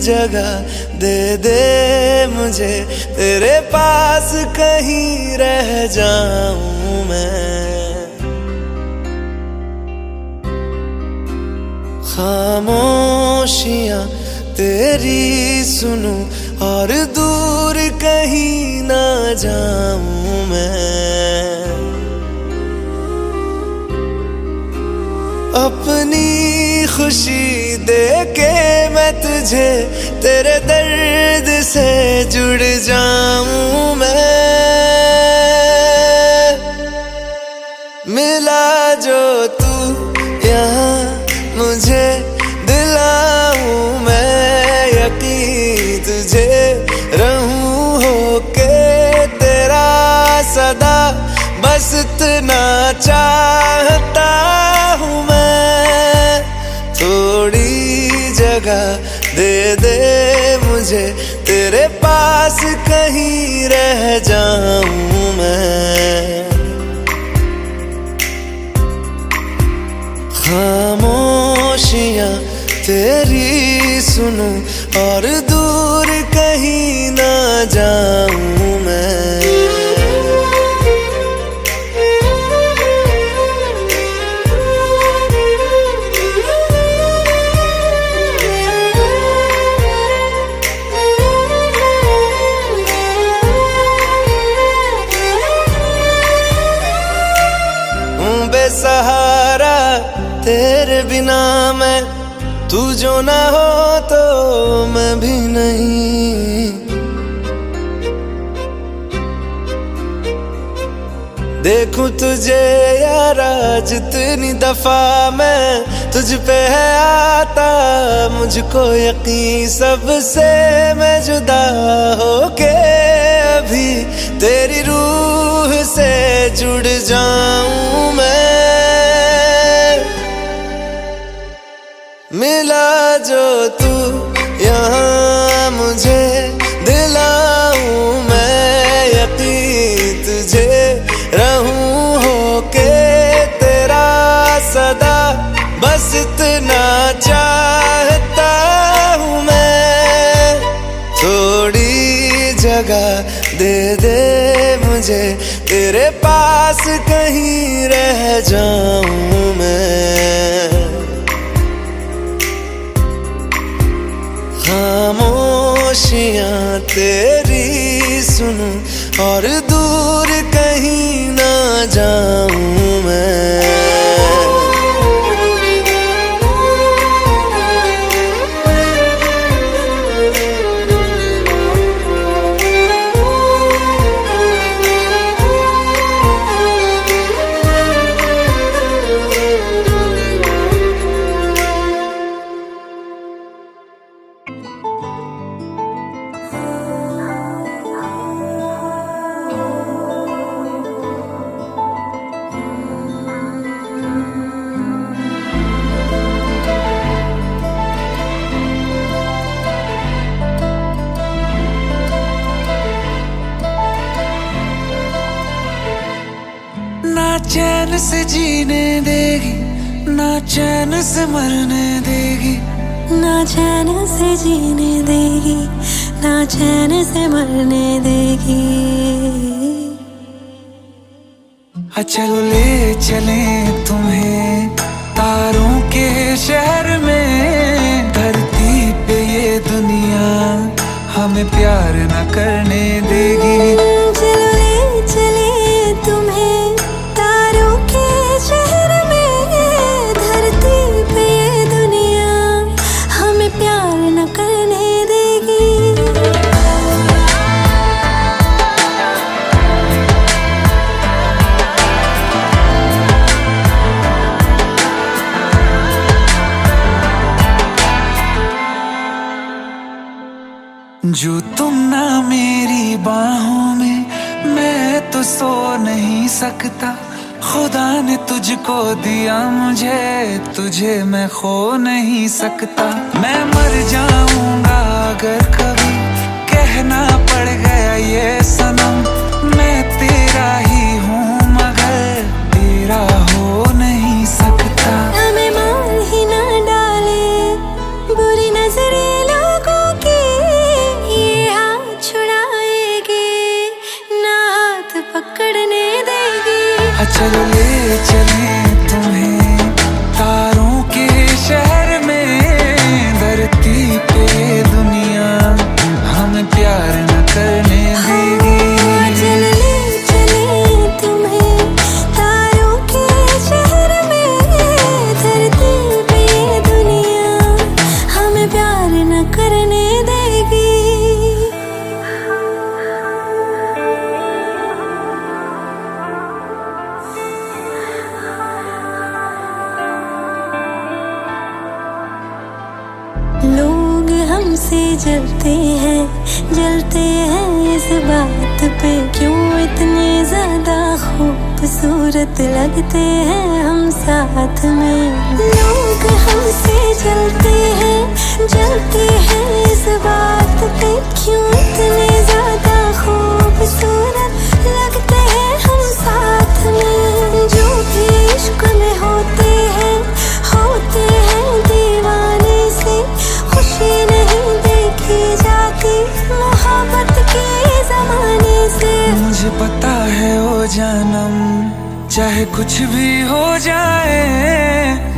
जगह दे दे मुझे, तेरे पास कहीं रह जाऊं मैं। खामोशियां तेरी सुनूं और दूर कहीं ना जाऊं मैं। अपनी खुशी दे के मैं तुझे, तेरे दर्द से जुड़ जाऊं मैं। मिला जो तू यहाँ मुझे, दिलाऊं मैं यकीन तुझे, रहूं होके तेरा सदा, बस इतना चाहता हूँ मैं। थोड़ी जगह दे दे मुझे, तेरे पास कहीं रह जाऊं मैं। खामोशियां तेरी सुनूं और दूर कहीं ना जाऊं मैं। बेसहारा तेरे बिना मैं, तू जो ना हो तो मैं भी नहीं। देखूं तुझे यारा जितनी दफा मैं, तुझ पे है आता मुझको यकीन, सबसे मैं जुदा होके अभी तेरी रूह से जुड़ जाऊं मैं। मिला जो तू यहाँ मुझे, दिलाऊं मैं यकीन तुझे, रहूं होके तेरा सदा, बस इतना चाहता हूँ मैं। थोड़ी जगह दे दे मुझे, तेरे पास कहीं रह जाऊं मैं। खामोशियां तेरी सुनूं और दूर कहीं ना जाऊं मैं। ना चैन से जीने देगी, ना चैन से मरने देगी, ना चैन से जीने देगी, ना चैन से मरने देगी। चलो ले चले तुम्हें तारों के शहर में, धरती पे ये दुनिया हमें प्यार न करने देगी। चलो ले चले तुम्हें तारों के शहर में, धरती पे ये दुनिया हमें प्यार न करने देगी। जो तुम ना मेरी बाहों में, मैं तो सो नहीं सकता। खुदा ने तुझको दिया मुझे, तुझे मैं खो नहीं सकता। मैं मर जाऊंगा अगर कभी कहना पड़ गया ये सनम, मैं तेरा ही हूँ मगर तेरा हो नहीं सकता। हमें मार ही ना डाले बुरी नजरें लोगों हमसे जलते हैं इस बात पे, क्यों इतने ज्यादा खूबसूरत लगते हैं हम साथ में। लोग हमसे जलते हैं इस बात पे, क्यों इतने ज्यादा खूबसूरत लगते हैं हम साथ में। जो भी इश्क में होते हैं दीवाने से, खुशी नहीं देखी जाती मोहब्बत के जमाने से। मुझे पता है ओ जानम, चाहे कुछ भी हो जाए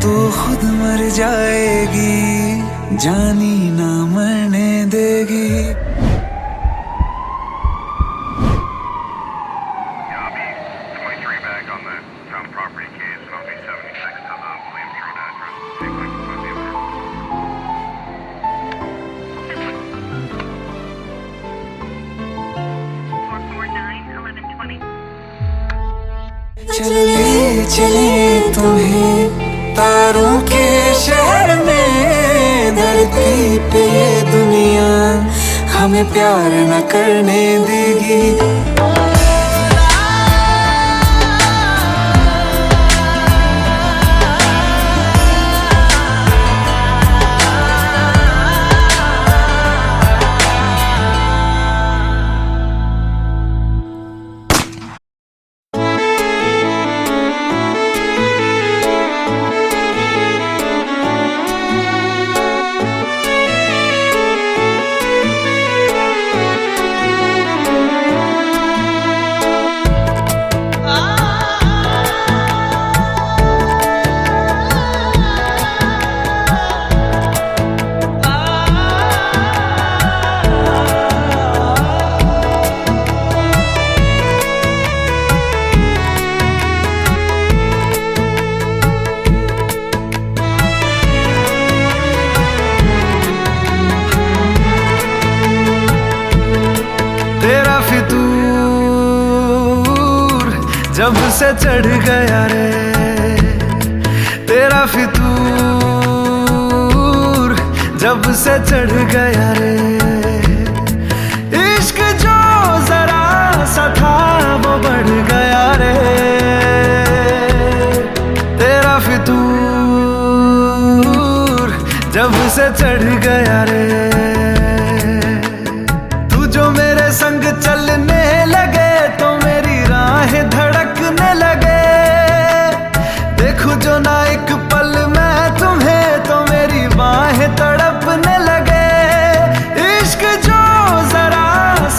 तू खुद मर जाएगी, जानी ना मरने देगी। चले चले तुम्हें तारों के शहर में, धरती पे ये दुनिया हमें प्यार न करने देगी। जब से चढ़ गया रे तेरा फितूर, जब से चढ़ गया रे इश्क जो जरा सा था वो बढ़ गया रे। तेरा फितूर जब से चढ़ गया रे, तू जो मेरे संग चलने लगे तो मेरी राहें धड़कने लगे। देखूं जो ना एक पल मैं तुम्हें तो मेरी बाहें तड़पने लगे। इश्क जो जरा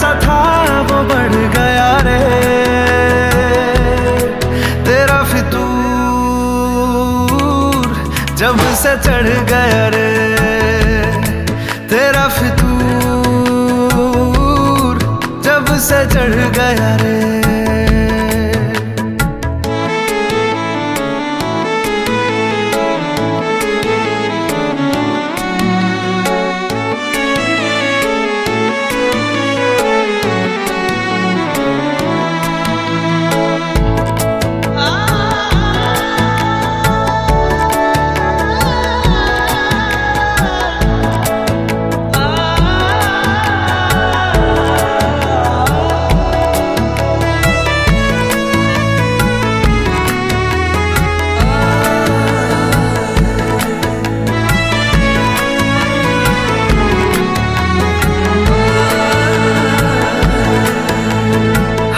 सा था वो बढ़ गया रे। तेरा फितूर जब से चढ़ गया रे, तेरा फितूर जब से चढ़ गया रे।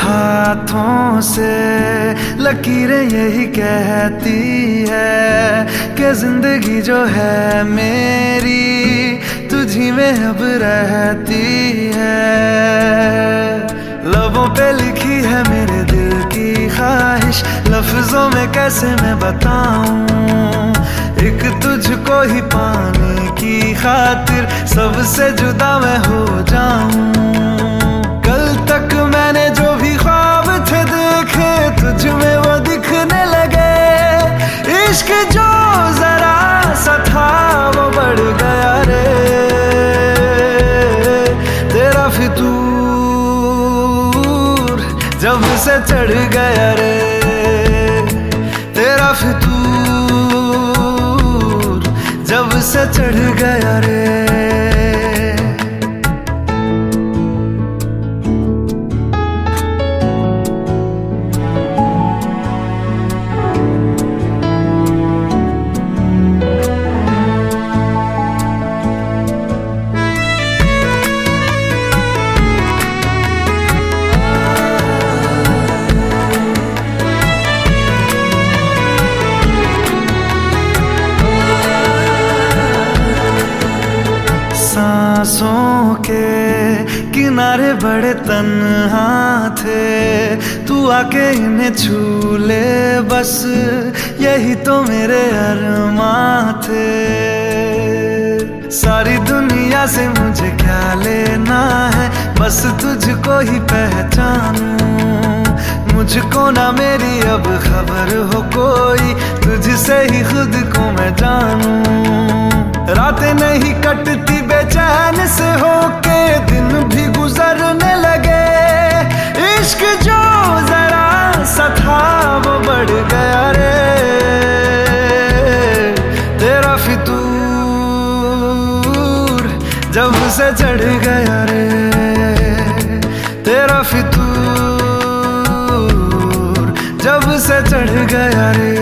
हाथों से लकीरें यही कहती है कि जिंदगी जो है मेरी तुझी में अब रहती है। लबों पे लिखी है मेरे दिल की ख्वाहिश, लफ्जों में कैसे मैं बताऊं। एक तुझको ही पाने की खातिर सबसे जुदा मैं हो जाऊं। कल तक मैंने जो भी ख्वाब थे देखे तुझ में वो दिखने लगे। इश्क जो जरा सा था वो बढ़ गया रे। तेरा फितूर जब से चढ़ गया रे, तेरा फितूर जब से चढ़ गया रे। के किनारे बड़े तन्हा थे, तू आके इन्हें छू ले बस यही तो मेरे अरमां थे। सारी दुनिया से मुझे क्या लेना है, बस तुझको ही पहचानूं। मुझको ना मेरी अब खबर हो कोई, तुझसे ही खुद को मैं जानूं। रातें नहीं कटती बेचैन से होके, दिन भी गुजरने लगे। इश्क जो जरा सा था वो बढ़ गया रे, तेरा फितूर जब से चढ़ गया रे, तेरा फितूर जब से चढ़ गया रे।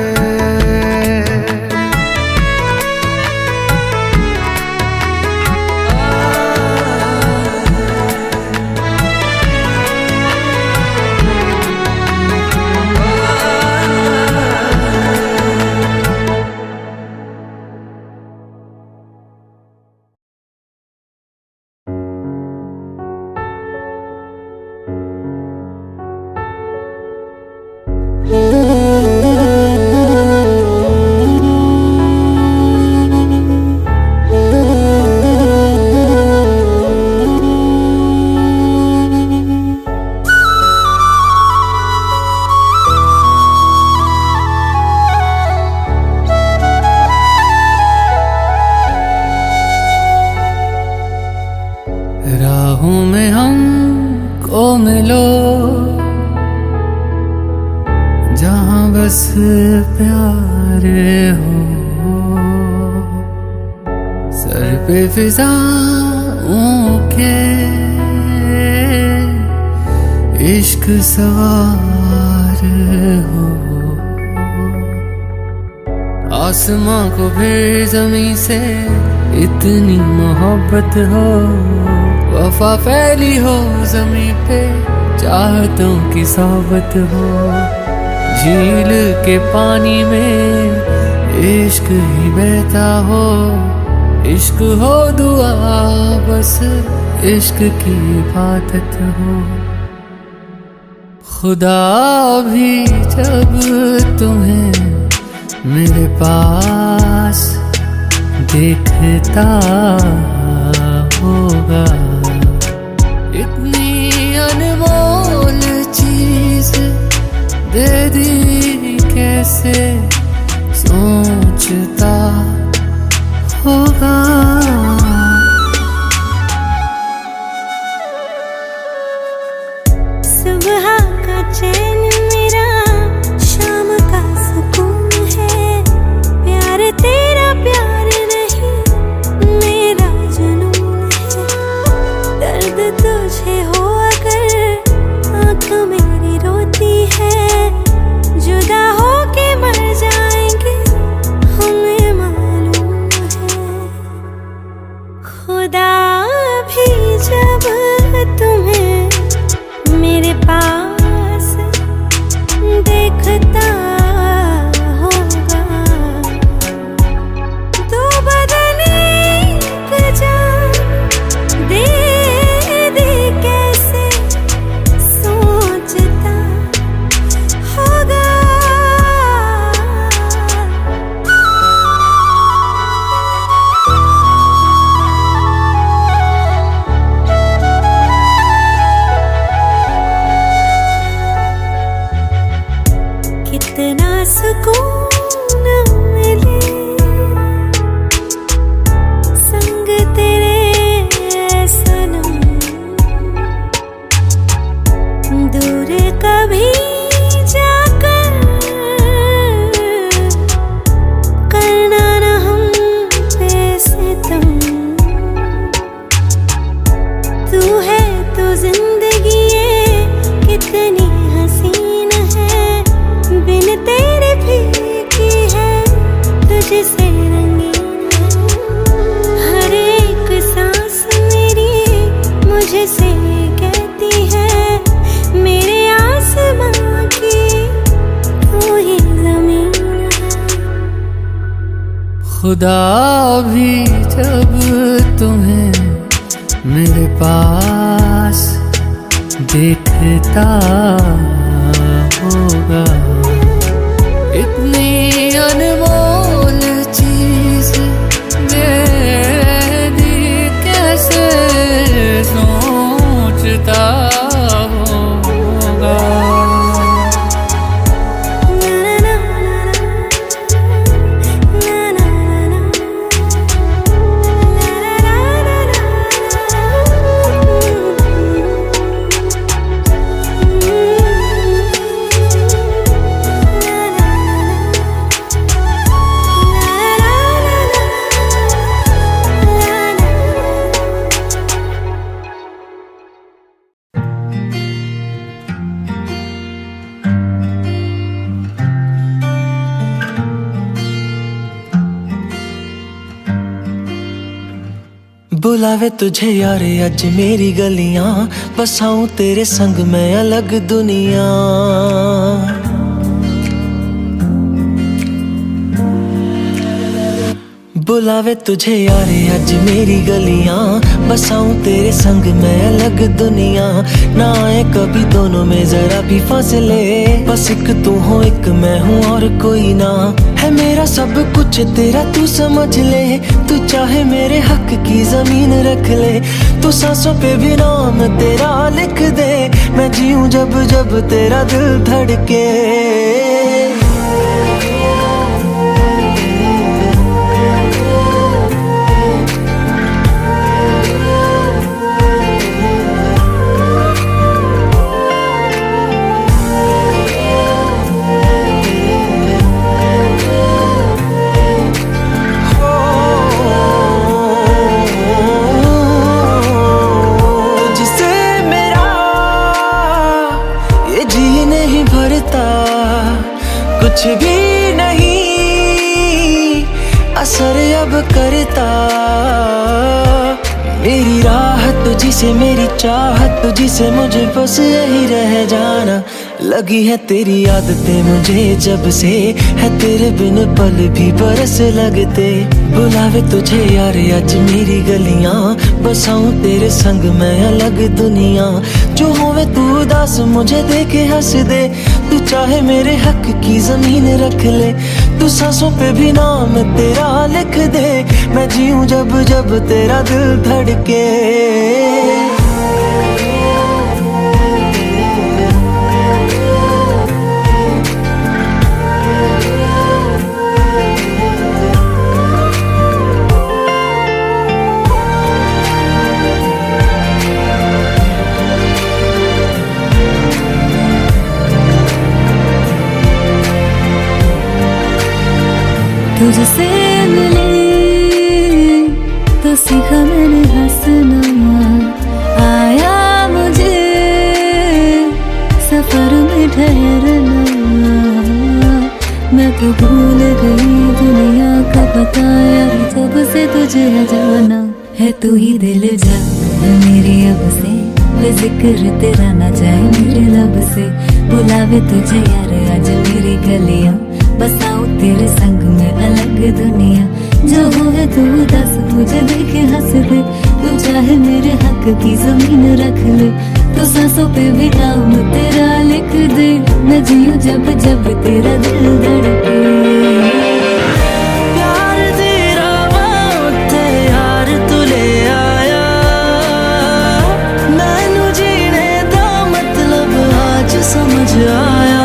राहों में हमको मिलो, जहां बस प्यार हो। सर पे फिजाओं के इश्क सवार हो। आसमां को फिर जमीन से इतनी मोहब्बत हो। वफा फैली हो जमीन पे, चाहतों की सोबत हो। झील के पानी में इश्क ही बहता हो। इश्क हो दुआ बस इश्क की इबादत हो। खुदा भी जब तुम्हें मेरे पास देखता होगा, इतनी अनमोल चीज दे दी कैसे सोचता होगा। सुबह का चैन मेरा, शाम का सुकून है। प्यार तेरा प्यार नहीं, मेरा जुनून है। दर्द तुझे हो अगर आँख मेरी रोती है। जुदा होके मर जाएंगे हमें मालूम है। खुदा भी जब तुम्हें मेरे पास देखता होगा, तो बदन एक जान दे दे कैसे सोचता होगा। कितना सुकून मिले संग तेरे सनम। दूर कभी जाकर करना न हम पे सितम। तू है तो जिंदगी ये कितनी हसीन है। बिन तेरे फीकी है, तुझसे रंगीन है। हर एक सांस मेरी मुझसे कहती है, मेरे आसमां की तू ही ज़मीन है। खुदा भी जब तुम्हें मेरे पास देखता होगा। इतनी अनमोल चीज दे दी, कैसे सोचता होगा। बुलावे तुझे यारे अज मेरी गलियां, बसाऊं तेरे संग मैं अलग दुनिया। बुलावे तुझे यारे अज मेरी गलियां, बसाऊं तेरे संग मैं अलग दुनिया। ना आए कभी दोनों में जरा भी फासले, बस एक तू हो एक मैं हूँ और कोई ना। है मेरा सब कुछ तेरा तू समझ ले, तू चाहे मेरे हक की जमीन रख ले। तू सांसों पे भी नाम तेरा लिख दे, मैं जीऊं जब जब तेरा दिल धड़के। कुछ भी नहीं असर अब करता, मेरी राह तुझी से मेरी चाहत तुझी से, मुझे बस यही रह जाना। लगी है तेरी आदतें मुझे जब से, है तेरे बिन पल भी बरस लगते। बुलावे तुझे यार आज मेरी गलियां, बसाऊं तेरे संग मैं अलग दुनिया। जो होवे तू उदास मुझे देखे हंस दे, तू चाहे मेरे हक की जमीन रख ले। तू सांसों पे भी नाम तेरा लिख दे, मैं जीऊं जब जब तेरा दिल धड़के। तुझसे मिले तो सीखा मैंने हंसना, आया मुझे सफर में ठहरना। मैं तो भूल गई दुनिया का पता यार, जब से तुझे जाना है। तू ही दिल जा मेरी अब से, जिक्र तेरा ना जाए मेरे लब से। बुलावे तुझे यार आज मेरी गलियां, बसाऊं तेरे संग में अलग दुनिया। जो होवे तू दस मुझे देखे हंस दे, तू चाहे मेरे हक की जमीन रख ले। तो सांसों पे भी नाम तेरा लिख दे, मैं जीऊं जब जब तेरा दिल धड़के। प्यार तेरा वक्त यार तू ले आया, मैनू जीने दा मतलब आज समझ आया।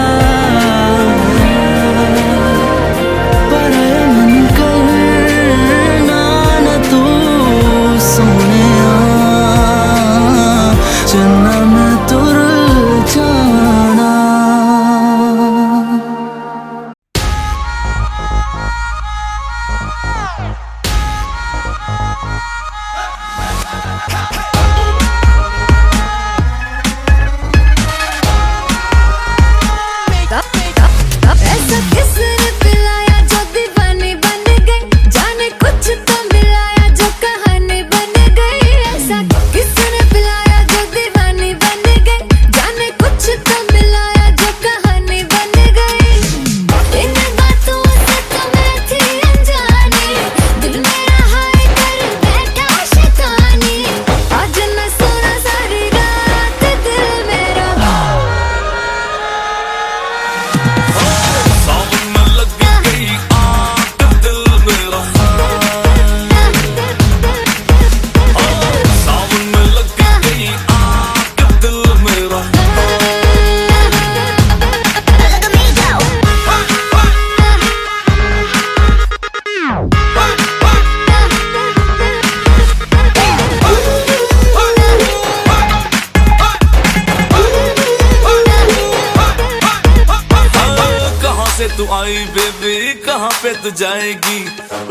तू जाएगी,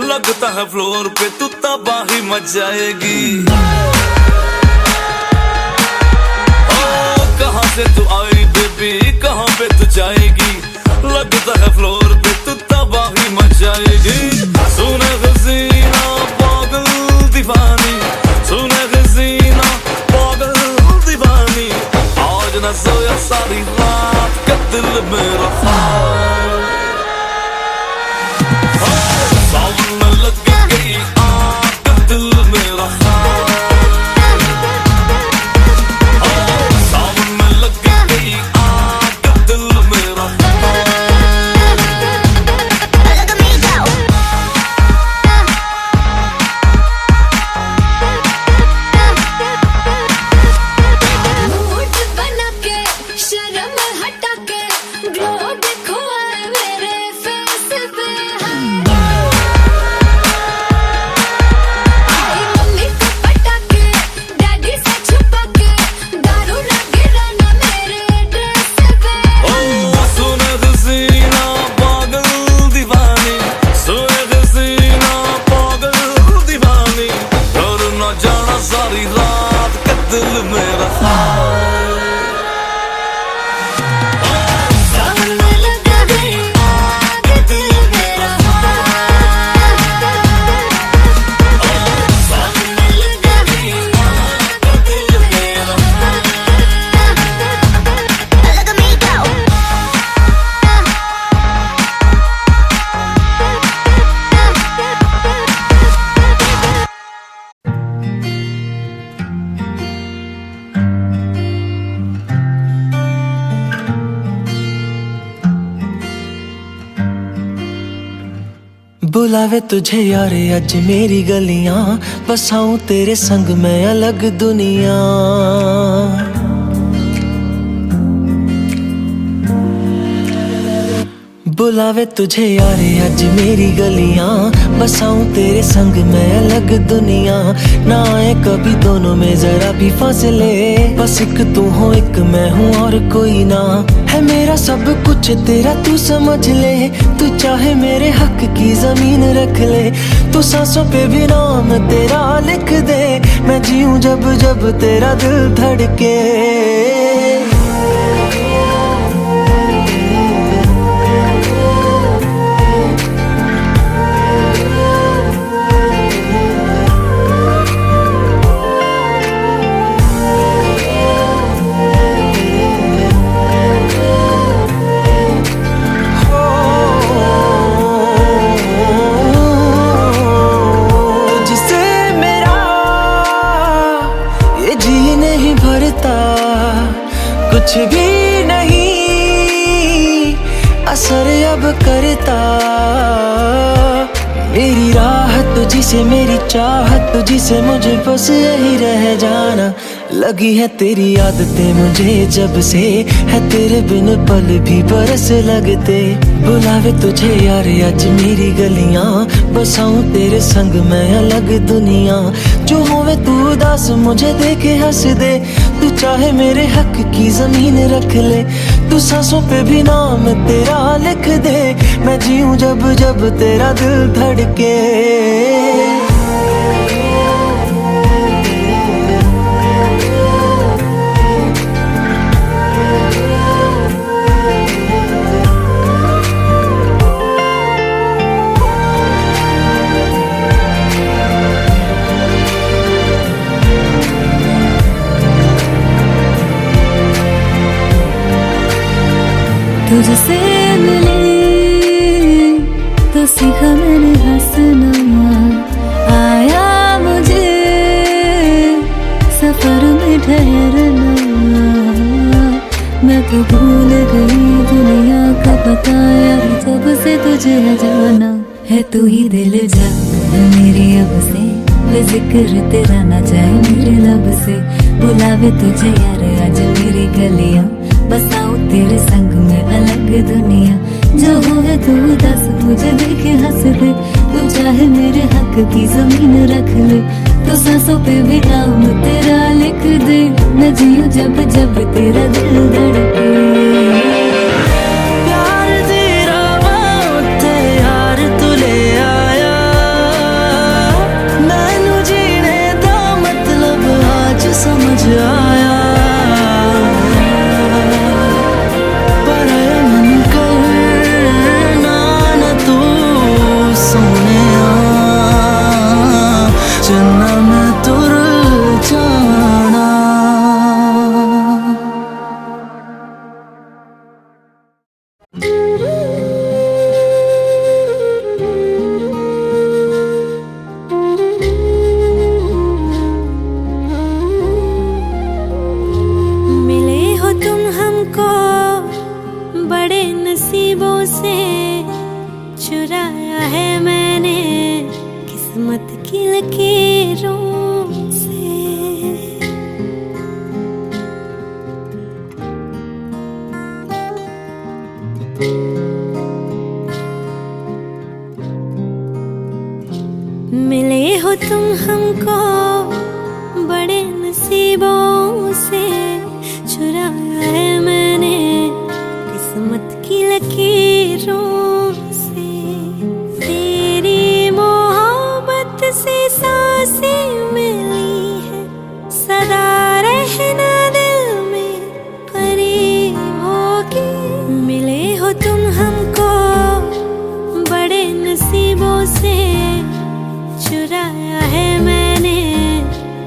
लगता है फ्लोर पे तू तबाही मच जाएगी। कहाँ से तू आई बेबी, कहाँ पे तू जाएगी, लगता है फ्लोर पे तू तबाही मच जाएगी। सुने हसीना पागल दीवानी, सुने हसीना पागल दीवानी, आज न सोया सारी रात का दिल मेरा सावन में लग गई आग, दिल मेरा सावन में लग गई आग, दिल मेरा। मूड बना के शर्म हटा के ग्लो देखो आए मेरे फेस पे। आई मम्मी को पटा के डैडी से छुपा के दारू ना गिराना मेरे ड्रेस पे। सुने हसीना पागल दीवानी, सुने हसीना पागल दीवानी, घर न जाना सारी रात का दिल मेरा। सावन में लग गई आग, दिल मेरा। सावन में लग गई आग, दिल मेरा। Look at me go. बुलावे तुझे यारे अज मेरी गलियां, बसाऊं तेरे संग मैं अलग दुनिया। बुलावे तुझे यारे अज मेरी गलियां, बसाऊं तेरे संग मैं अलग दुनिया। ना आए कभी दोनों में जरा भी फासले, बस एक तू हो एक मैं हूँ और कोई ना। है मेरा सब कुछ तेरा तू समझ ले, तू चाहे मेरे हक की जमीन रख ले। तू सांसों पे भी नाम तेरा लिख दे, मैं जीऊं जब जब तेरा दिल धड़के। तुझसे मेरा ये जी नहीं भरता, कुछ भी नहीं असर अब करता। मेरी राह तुझी से, मेरी चाहत तुझी से, मुझे बस यही रह जाना। लगी है तेरी आदतें मुझे जब से, है तेरे बिन पल भी बरस लगते। बुलावे तुझे यार आज मेरी गलियां, बसाऊं तेरे संग मैं अलग दुनिया। जो होवे तू उदास मुझे देखे हंस दे, तू चाहे मेरे हक की जमीन रख ले। तू सांसों पे भी नाम तेरा लिख दे, मैं जीऊं जब जब तेरा दिल धड़के। तुझसे मिली तो सीखा मैंने हंसना, आया मुझे सफर में ठहरना। मैं तो भूल गई दुनिया का पता यार, जब से तुझे जाना है तू ही दिल जा मेरी अब से। वे जिक्र तेरा ना जाए मेरे लब से, बुलावे तुझे यार आज मेरी गलियां, बसाऊं तेरे संग में अलग दुनिया। जो होवे तू दस मुझे देखे हंस दे, तू चाहे मेरे हक की जमीन रख ले। तो सांसों पे भी नाम तेरा लिख दे, मैं जीऊं जब जब तेरा दिल धड़के। प्यार तेरा बात यार तू ले की लकीरों से। मिले हो तुम हमको बड़े नसीबों से, चुराया है मैंने किस्मत की लकीरों से। तेरी मोहब्बत से सांसें मिली है, सदा रहना दिल में करीब होगी। मिले हो तुम हमको बड़े नसीबों से, चुराया है मैंने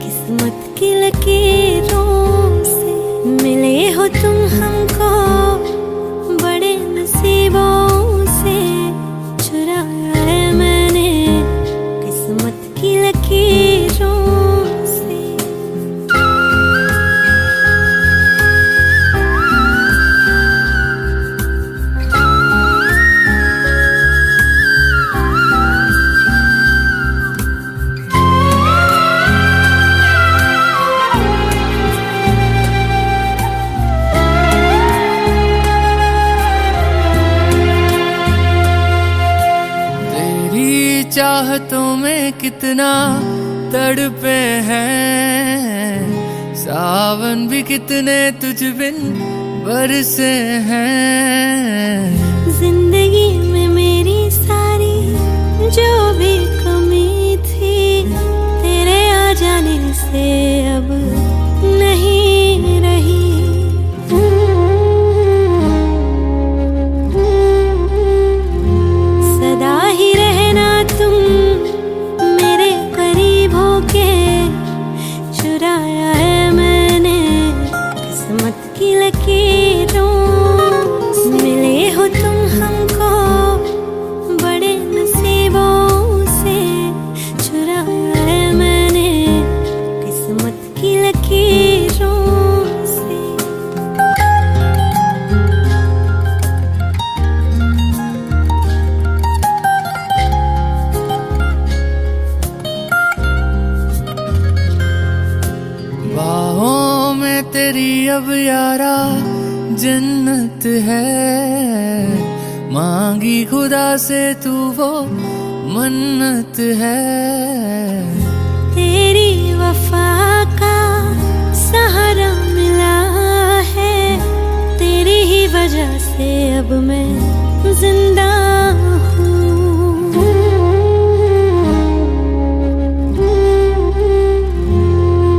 किस्मत की लकीरों से। मिले हो तुम हमको बड़े नसीबों से, चुराया है मैंने किस्मत की लकीरों से। चाहतों में कितना तड़पे हैं, सावन भी कितने तुझ बिन बरसे हैं। जिंदगी में मेरी सारी जो भी कमी थी, तेरे आ जाने से अब नहीं रही। सदा ही रहना तुम मेरे करीब होके, चुराया है मैंने किस्मत की लकीरों से। मिले हो तुम हमको बड़े नसीबों से, चुराया है मैंने किस्मत की लकीरों से। बाहों में तेरी अब यारा जन्नत है, मांगी खुदा से तू वो मन्नत है। तेरी वफा का सहारा मिला है, तेरी ही वजह से अब मैं जिंदा हूँ।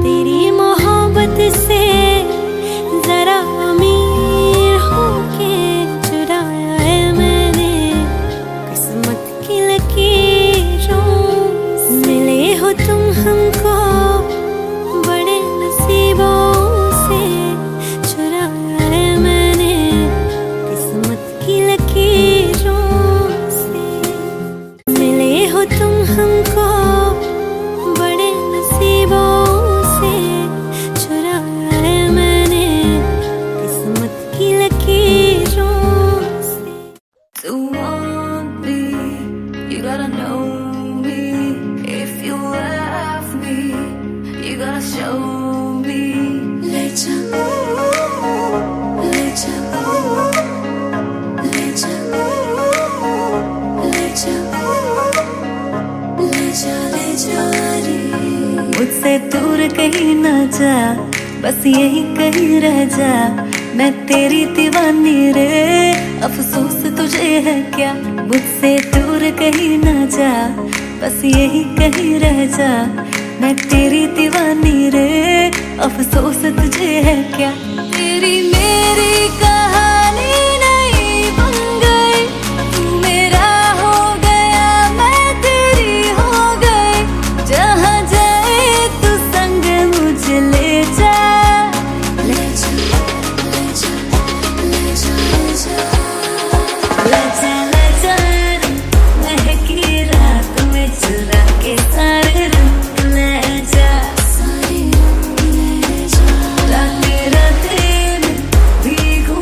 तेरी मोहब्बत से जरा अमीर होके, चुराया है मैंने किस्मत की लकीरों से। मिले हो तुम हमको बड़े नसीबों से, चुराया है मैंने किस्मत की लकीरों से। मिले हो तुम हमको बड़े नसीबों से, चुराया है मैंने किस्मत की लकीरों से। To want me, you gotta know me. If you love me, you gotta show me. Let ya, let ya, let ya, let ya, let ya, let ya, मुझसे दूर कहीं ना जा, बस यही कहीं रह जा। मैं तेरी दीवानी रे, अफसोस तुझे है क्या। मुझसे दूर कहीं ना जा, बस यही कहीं रह जा। मैं तेरी दीवानी रे, अफसोस तुझे है क्या। तेरी मेरी कहानी नहीं बन गई, तू मेरा हो गया, मैं तेरी हो गई। जहाँ जाए तू संग मुझे ले जा। let ya, let ya, let ya, let ya. लजा लजा महकी रात में चुरा के सारे रंग ले जा। सारी ले जा, रातें रातें में भीगू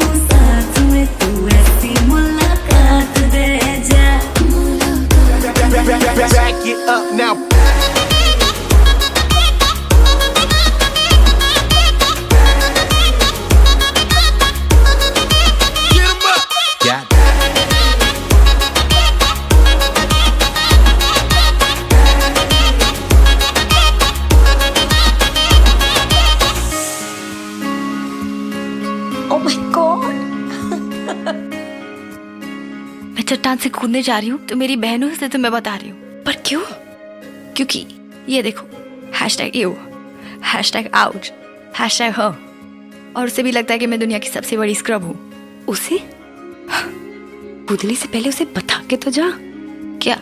चट्टान से कूदने जा रही हूँ तो मेरी बहनों से तो मैं बता रही हूँ, पर क्यों? क्योंकि ये देखो, #you, #ouch, #her, और उसे भी लगता है कि मैं दुनिया की सबसे बड़ी स्क्रब हूँ। उसे कूदने से पहले उसे बता के तो जा। क्या?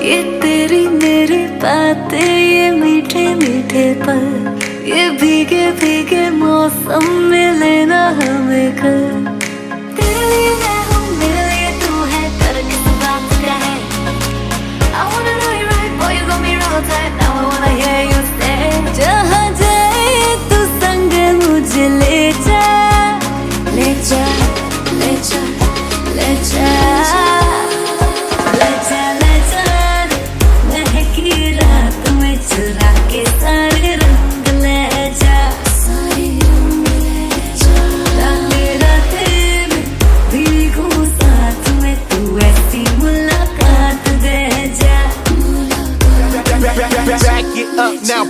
ये तेरी मेरी बातें, ये मीठे मीठे पल, ये भीगे भीगे मौसम में लेना हमें कर। तेरे लिए मैं हूँ, मेरे लिए तू है, पर किस बात का है? I wanna know you right, boy, you got me real tight. Now I wanna hear you say, जहाँ जाए तू संग मुझे ले जा, ले जा, ले जा, ले जा, ले जा, ले जा, महकी रात में चुरा के सारे रंग ले जा, सारे रंग ले जा, राते राते में भीगूं साथ में, तू ऐसी मुलाकात दे जा। Back it up now.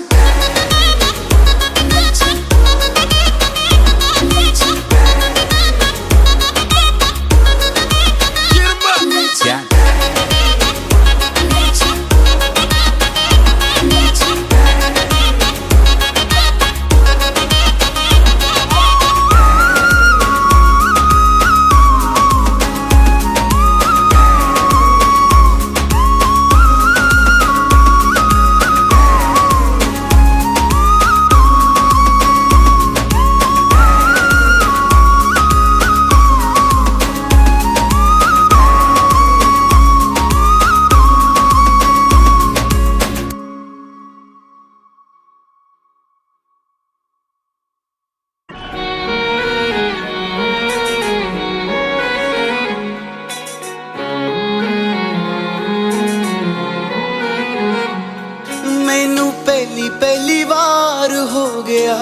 पहली बार हो गया,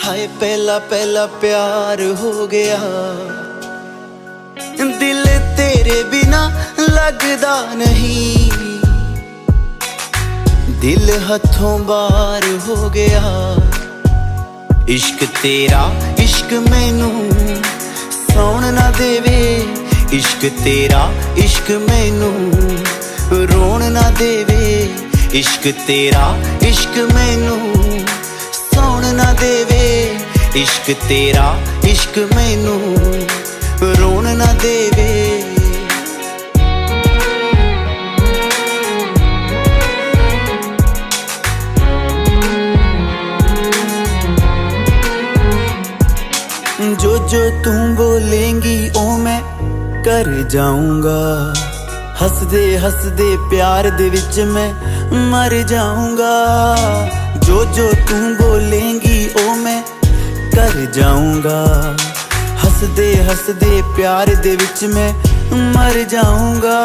हाय पहला पहला प्यार हो गया, दिल तेरे बिना लगदा नहीं, दिल हथों बार हो गया, इश्क तेरा इश्क मैनू सौण ना देवे, इश्क तेरा इश्क मैनू रोण ना देवे, इश्क तेरा इश्क मैनू सौण ना देवे, इश्क तेरा इश्क मैनू रोण ना देवे। जो जो तू बोलेंगी ओ मैं कर जाऊंगा, हसदे हसदे प्यार दे विच मैं मर जाऊंगा, जो जो तू बोलेंगी ओ मैं कर जाऊंगा, हसदे हसदे प्यार दे विच मैं मर जाऊंगा।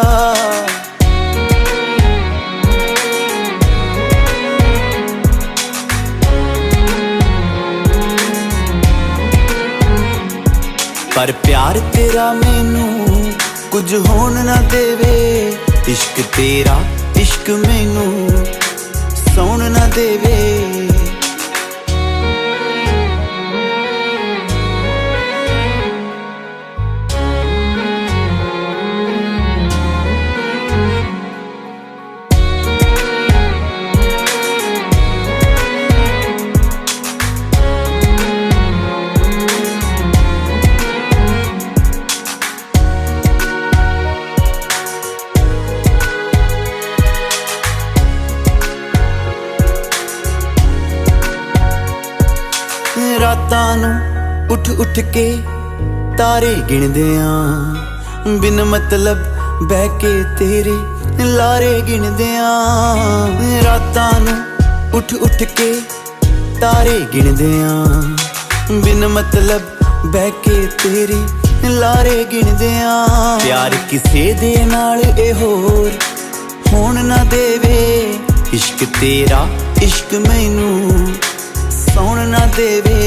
पर प्यार तेरा मैनू कुछ होन ना देवे, इश्क तेरा इश्क मैनू सौण ना देवे। रातां नूं उठ उठ के तारे गिणदे आं, बिन मतलब बह के तेरे लारे गिणदे आं, रातां नूं उठ उठ के तारे गिणदे आं, बिन मतलब बह के तेरे लारे गिणदे आं। प्यार किसे दे नाल ए होर होण ना देवे, इश्क तेरा इश्क मैनू सौण ना देवे।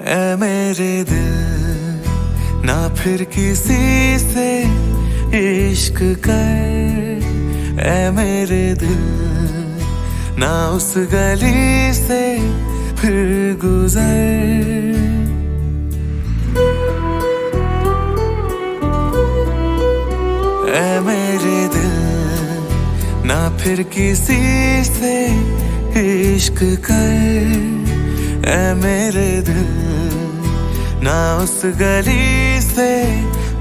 ऐ मेरे दिल ना फिर किसी से इश्क कर, ऐ मेरे दिल ना उस गली से फिर गुजर। ऐ मेरे दिल ना फिर किसी से इश्क कर, ऐ मेरे दिल ना उस गली से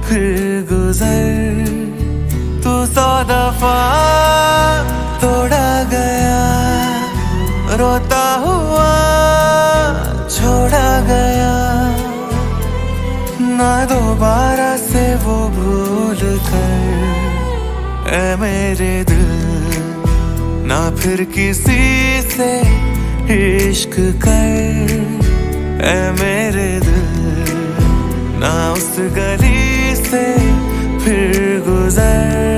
फिर गुजर। तू 100 दफा तोड़ा गया, रोता हुआ छोड़ा गया, ना दोबारा से वो भूल कर। ऐ मेरे दिल ना फिर किसी से इश्क कर, ऐ मेरे दिल ना उस गली से फिर गुजर।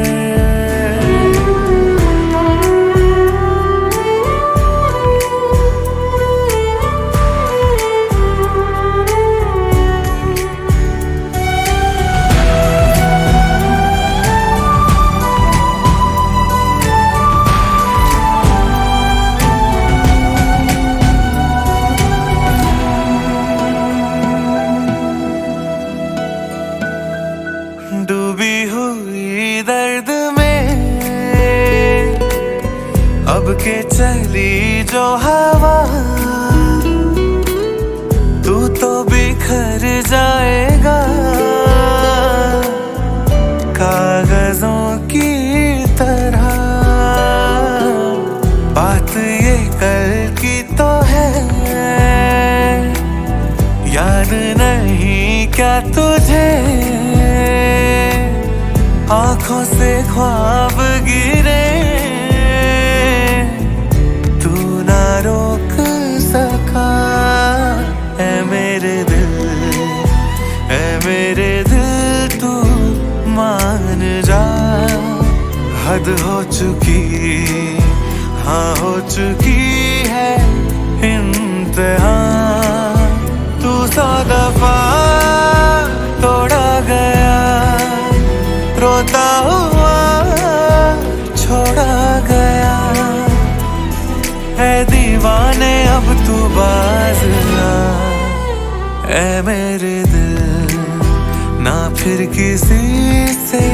डूबी हुई दर्द में अब के चली जो हवा, तू तो बिखर जाएगा कागजों की तरह। बात ये कल की तो है, याद नहीं क्या तुझे आंखों से ख्वाब गिरे, तू ना रोक सका। ऐ मेरे दिल, ऐ मेरे दिल तू मान जा, हद हो चुकी, हाँ हो चुकी है इंतहा। तू 100 दफा तोड़ा गया, रोता हुआ छोड़ा गया, है दीवाने अब तू बाज आ। ऐ मेरे दिल ना फिर किसी से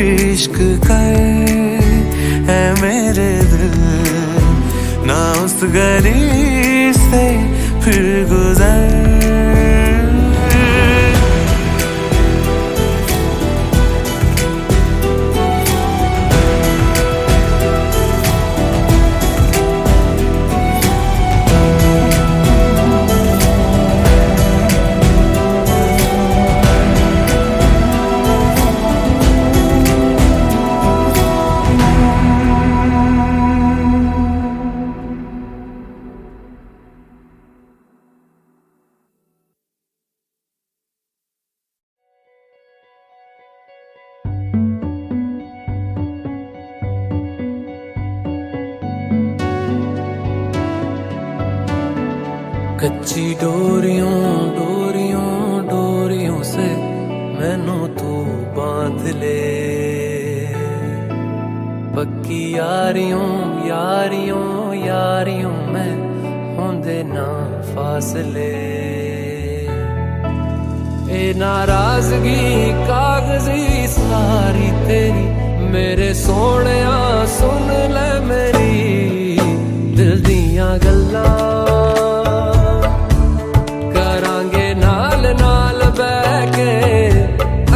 इश्क कर, ऐ मेरे दिल ना उस गली से फिर गुजर। कच्ची डोरियों डोरियों डोरियों से मैनू तू बांध ले, पक्की यारियों यारियों यारियों में होंदे ना फासले। ए नाराजगी कागजी सारी तेरी, मेरे सोहणिया सुन ले मेरी दिल दियां गल्लां।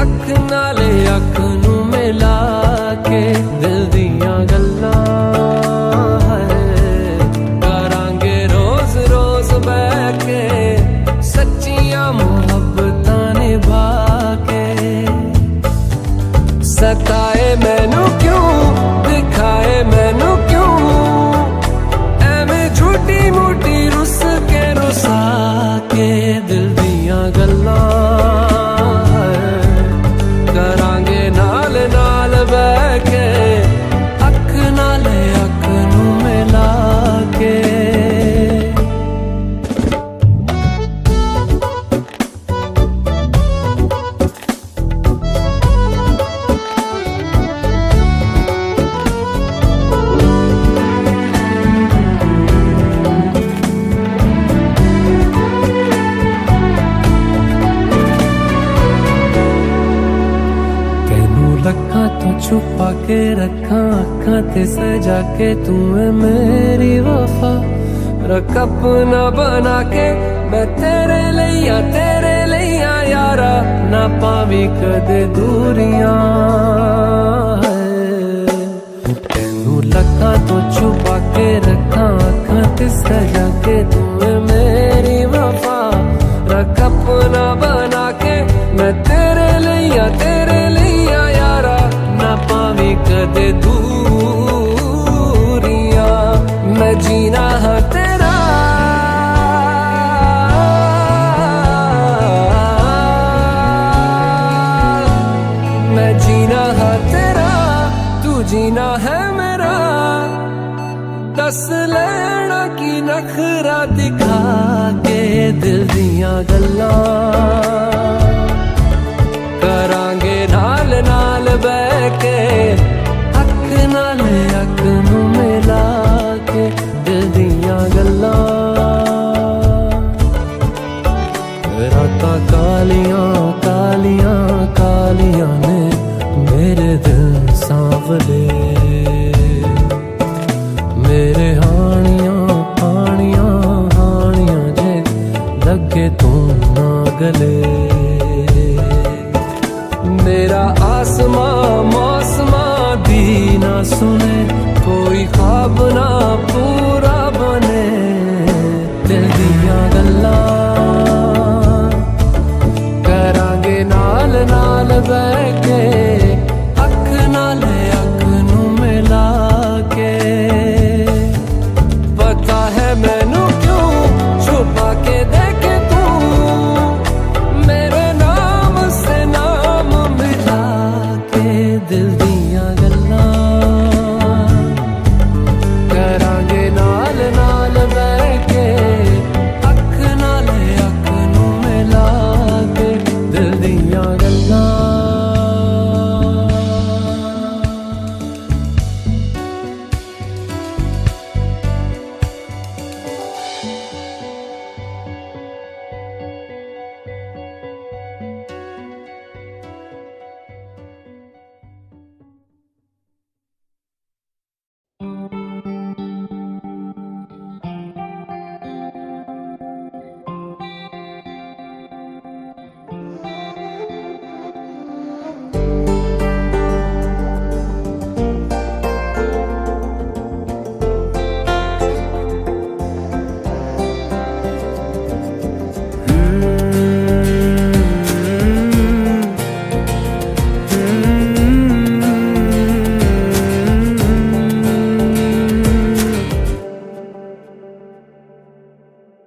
अख नाले अख नू मिला के दिल दियां गल्लां करांगे रोज रोज बह के, सच्चियां मुहब्बतां निभा के। सताए मैनू क्यों, दिखाए मैनू क्यों, एवें झूठी मूठी रुस के रुसा के दिल दियां गल्लां करांगे नाल नाल बह के। के रखा अखा ते सजा के तू है मेरी वफा रख अपना बना के मैं तेरे लिया यारा ना पावी कदे दूरियां तेनू लखा तो छुपा के रखा अखा ते सजा के तू है मेरी वफा रख अपना बना के मैं तेरे लिया यारा ना पावी कदे दूरियां मैं जीना है तेरा मैं जीना है तेरा तू जीना है मेरा दस लेना की नखरा दिखा के दिल दियां गल्लां करांगे नाल नाल बह के अख नाल अख नू मिला के दिल दियां गल्लां रातां कालियां कालियां कालियां ने मेरे दिल सांवले मेरे हानियां हानियां हानियां जे लगे तू ना गले मेरा आसमां मौसमां दी ना सुने कोई ख्वाब ना पूरा बने दिल दियां गल्लां करांगे नाल नाल बह के अख नाल अख नू मिला के पता है मैनू क्यों छुपा के देखे तू मेरे नाम से नाम मिला के दिल दियां गल्लां करांगे नाल नाल बह के अख नाल अख नू मिला के दिल दियां गल्लां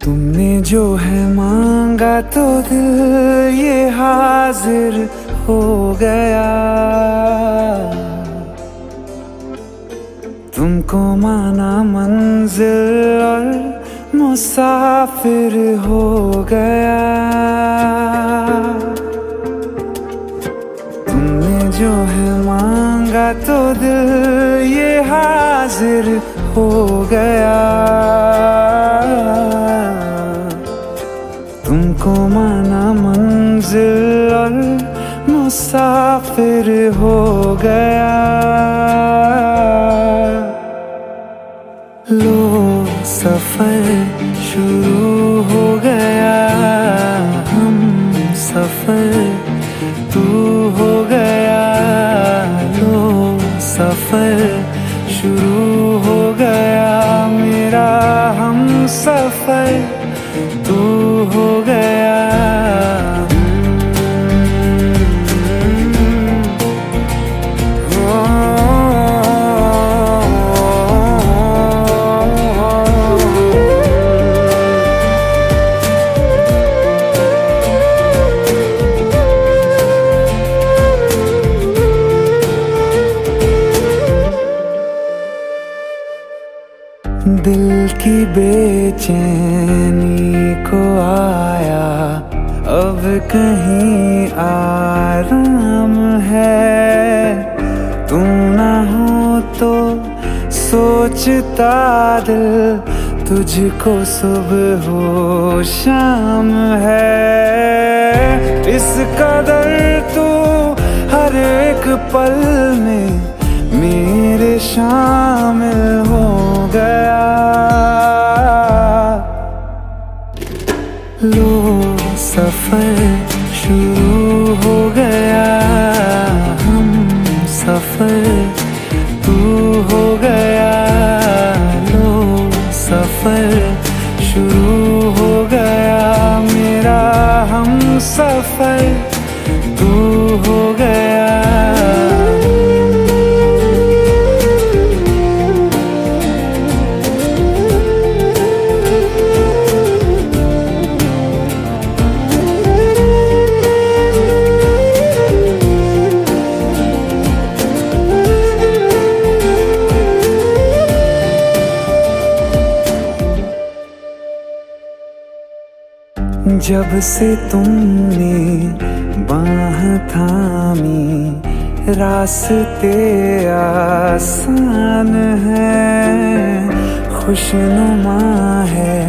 तुमने जो है मांगा तो दिल ये हाजिर हो गया तुमको माना मंजिल और मुसाफिर हो गया तुमने जो है मांगा तो दिल ये हाजिर हो गया तुमको माना मंजिल और मुसाफिर हो गया लो सफर शुरू हो गया हम सफर तू हो गया लो सफर शुरू हो गया मेरा हम सफर तू हो गया दिल की बेचैनी को आया अब कहीं आराम है तू ना हो तो सोचता दिल तुझको सुबह हो शाम है इस कदर तू हर एक पल में मेरे शामिल हो गया। लो सफर शुरू हो गया, हम सफर तू हो गया। लो सफर शुरू हो गया, मेरा हम सफर तू हो गया। जब से तुमने बाह थामी, रास्ते आसान है, खुशनुमा है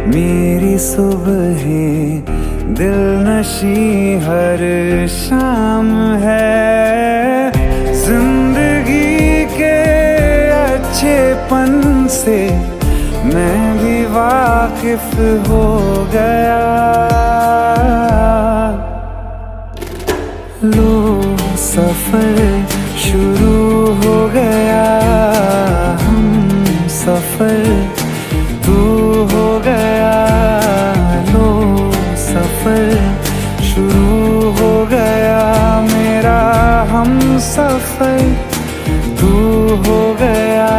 मेरी सुबह, दिलनशी हर शाम है। जिंदगी के अच्छेपन से मैं भी वाकिफ हो गया। लो सफर शुरू हो गया, हम सफर तू हो गया। लो सफर शुरू हो गया, मेरा हम सफर तू हो गया।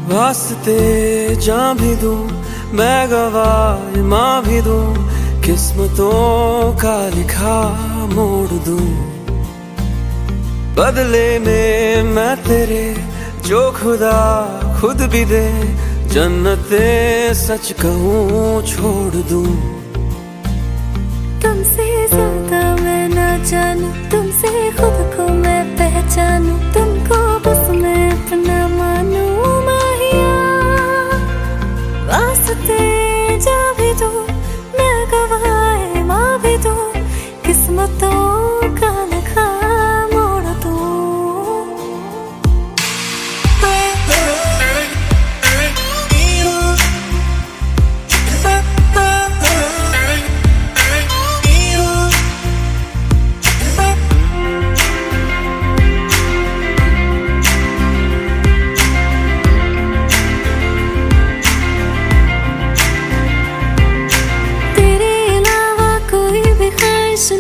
वास्ते जां भी दूं, मैं गवाह माँ भी दूं, किस्मतों का लिखा मोड़ दूं। बदले में मैं तेरे जो खुदा खुद भी दे, जन्नते सच कहूँ छोड़ दूं। तुमसे ज्यादा मैं ना जानूं, तुमसे खुद को मैं पहचानूं, तुमको बस मैं अपना मानूं। वास्ते जा भी दो, मैं गवाह माँ भी दो, किस्मतों का लिखा मोड़ दो।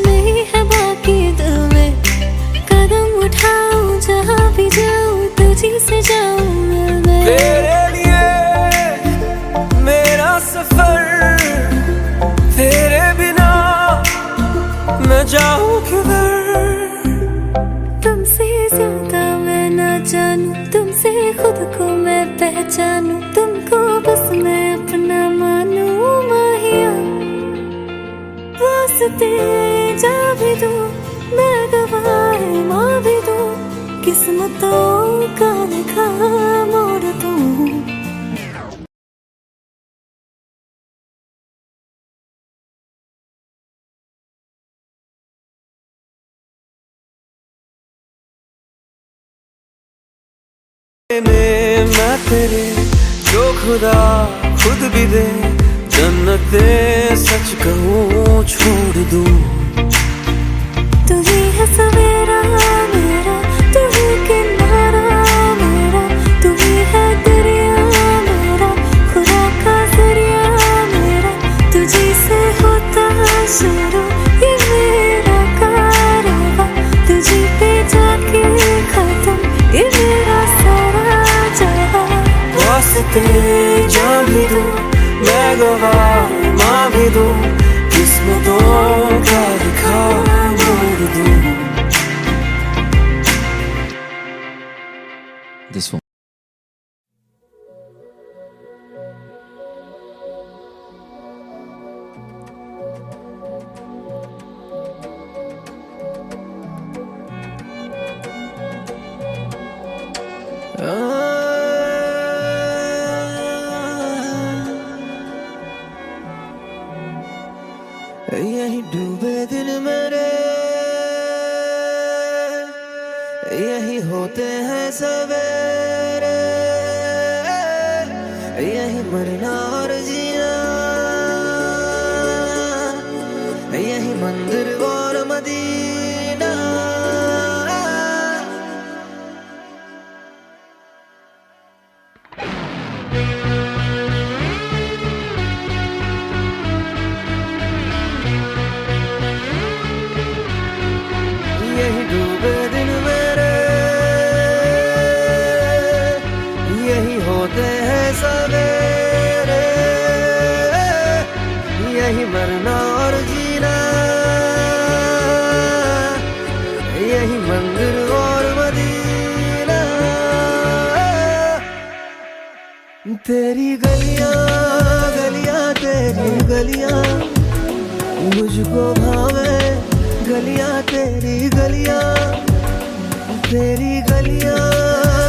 नहीं है बाकी दिल में, कदम उठाऊं जहाँ भी जाऊं, तुझी से जाऊं मैं। तेरे लिए मेरा सफर, तेरे बिना मैं जाऊं किधर। तुमसे ज्यादा मैं ना जानूं, तुमसे खुद को मैं पहचानूं, तुमको बस मैं अपना मानूं। माहिया वास्ते जा भी दो, मैं गवाह माँ भी दो, किस्मतों का लिखा मोड़ दूं। मैं तेरे जो खुदा खुद भी दे, जन्नते सच कहूँ छोड़ दूं। तू ही है सवेरा मेरा, तू ही किनारा मेरा, तू ही है दरिया मेरा, खुदा का जरिया मेरा, तुझी से होता शुरू ये मेरा। यही होते हैं सवेरे, यही मरना और जीना, यही मंदिर और मदीना। यही डूबे दिन मेरे, यही होते हैं सवेरे, यही मरना और जीना, यही मंदिर और मदीना। तेरी गलियां गलियां तेरी गलियां मुझको भावे, गलियां तेरी गलियां, तेरी गलियां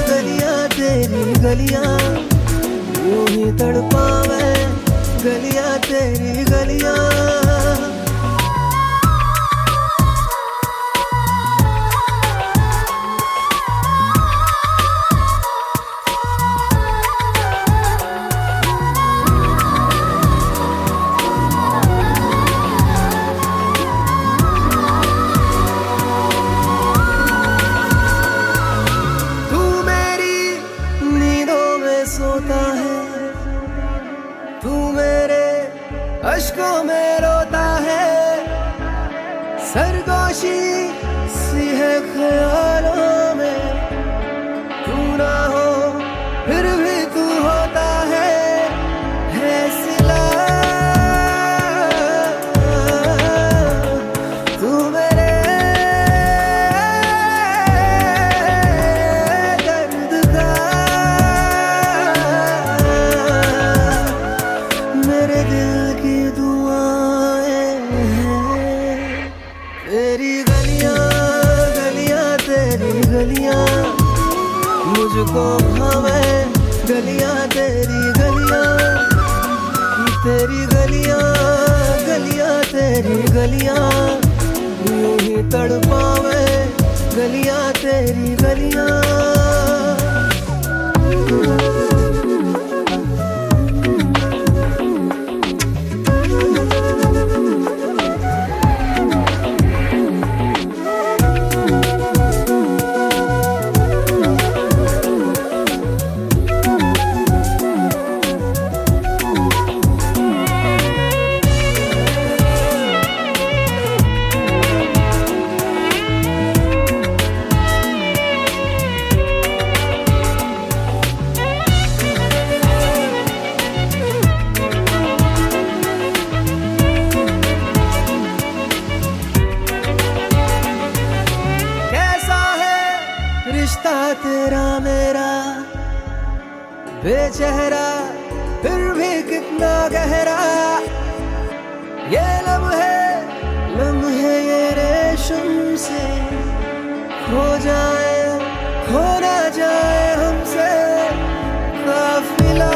गलियां तेरी गलियां यूं ही तड़पावे, गलियां तेरी गलियां। सोता है तू, मेरे अश्कों में रोता है, सरगोशी सी है ख्यालों में, तू ना हो फिर भी तू होता है सिला। तू मेरे दर्द का, मेरे दिल की दुआएं हैं। तेरी गलियां गलियां तेरी गलियां मुझको भावे, गलियां तेरी गलियां, तेरी गलियां गलियां तेरी गलियां यूं ही तड़पावे, गलियां तेरी गलियां। रिश्ता तेरा मेरा बेचेहरा फिर भी कितना गहरा, ये लम्हे लम्हे ये रेशम से खो जाए, खो ना जाए हमसे काफिला।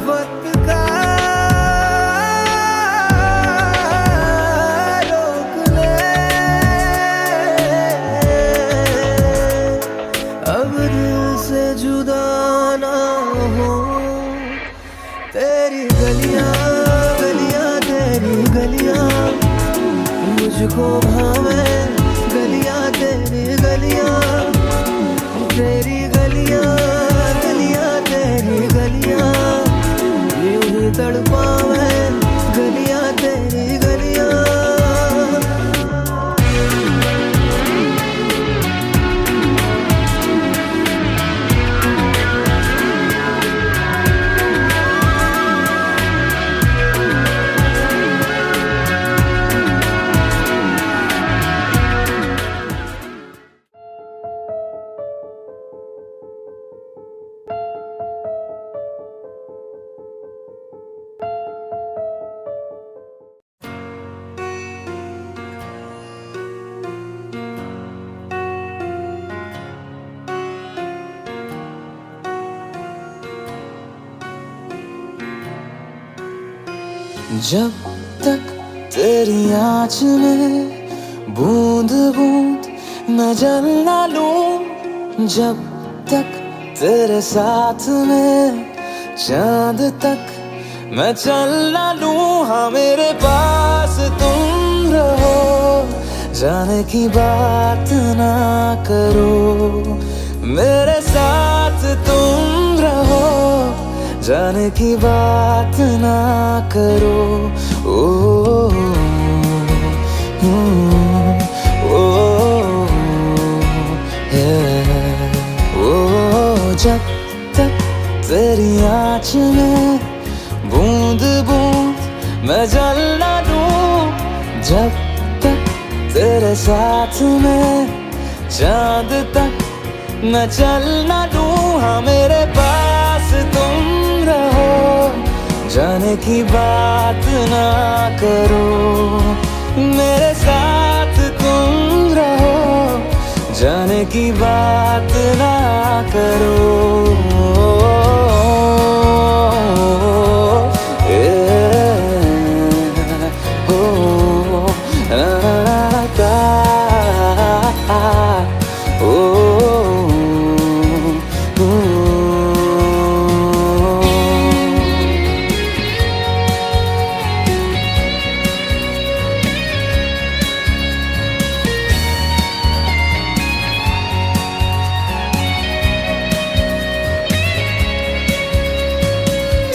वक्त का रोक ले, अब दिल से जुदा ना हो। तेरी गलियां गलियां तेरी गलियां मुझको भावे, गलियां तेरी गलियां, तेरी गलियां गलियां तेरी गलियां यूं ही तड़पावे, गलियां तेरी गलियां। जब तक तेरी आँच में बूंद बूंद मैं जल ना लूं जब तक तेरे साथ में, चांद तक मैं चल ना लूं। हाँ मेरे पास तुम रहो, जाने की बात ना करो। मेरे साथ तुम रहो, जाने की बात ना करो। ओ, जब तक तेरी आँच में बूंद बूंद मैं जल ना लूं, जब तक तेरे साथ में, चांद तक मैं चल ना लूं। हाँ मेरे पास तुम रहो, जाने की बात ना करो। मेरे साथ तुम रहो, जाने की बात ना करो।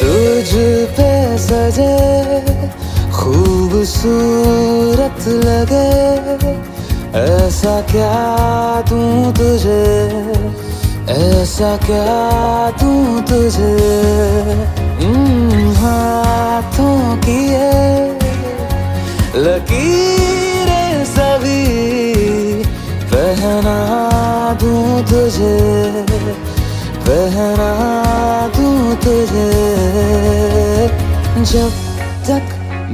तुझ पे सजे खूबसूरत लगे, ऐसा क्या दूं तुझे, ऐसा क्या दूं तुझे। हाथों की ये लकीरें सभी पहना दूं तुझे, पहना दूं तुझे। जब तक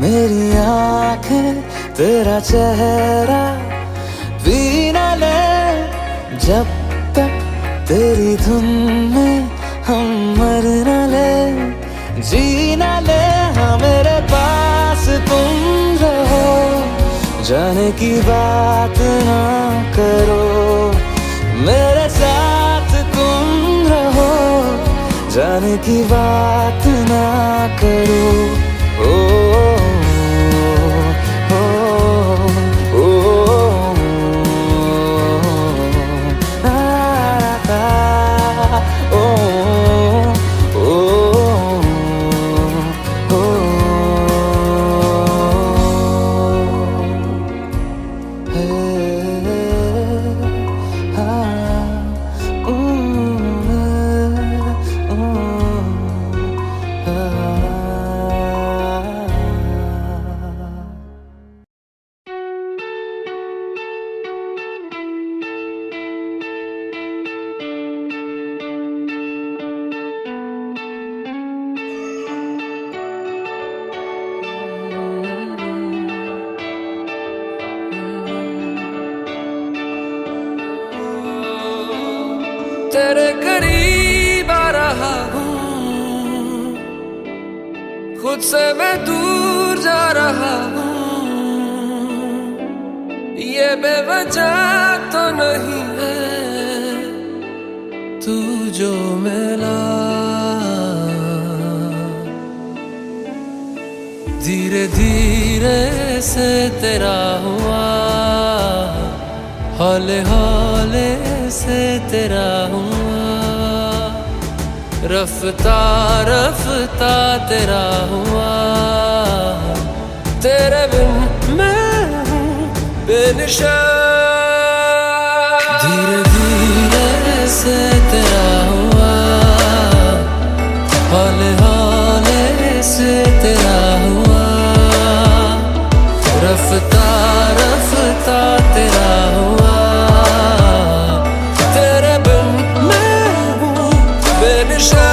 मेरी आंखें तेरा चेहरा भी न ले, जब तक तेरी धुन में हम मर न ले, जी न ले। हाँ मेरे पास तुम रहो, जाने की बात ना करो। मेरे साथ तुम रहो, जाने की बात ना करो। तेरे करीब आ रहा हूँ, खुद से मैं दूर जा रहा हूँ। ये बेवजह तो नहीं है तू जो मिला, धीरे धीरे से तेरा हुआ, हौले हौले से तेरा हुआ, रफ्ता रफ्ता तेरा हुआ। तेरे बिन मैं हूँ बेनिशान, धीरे धीरे से तेरा हुआ, हौले हौले से तेरा हुआ, रफ्ता रफ्ता तेरा हुआ। तेरे बिन मैं हूँ बेनिशान।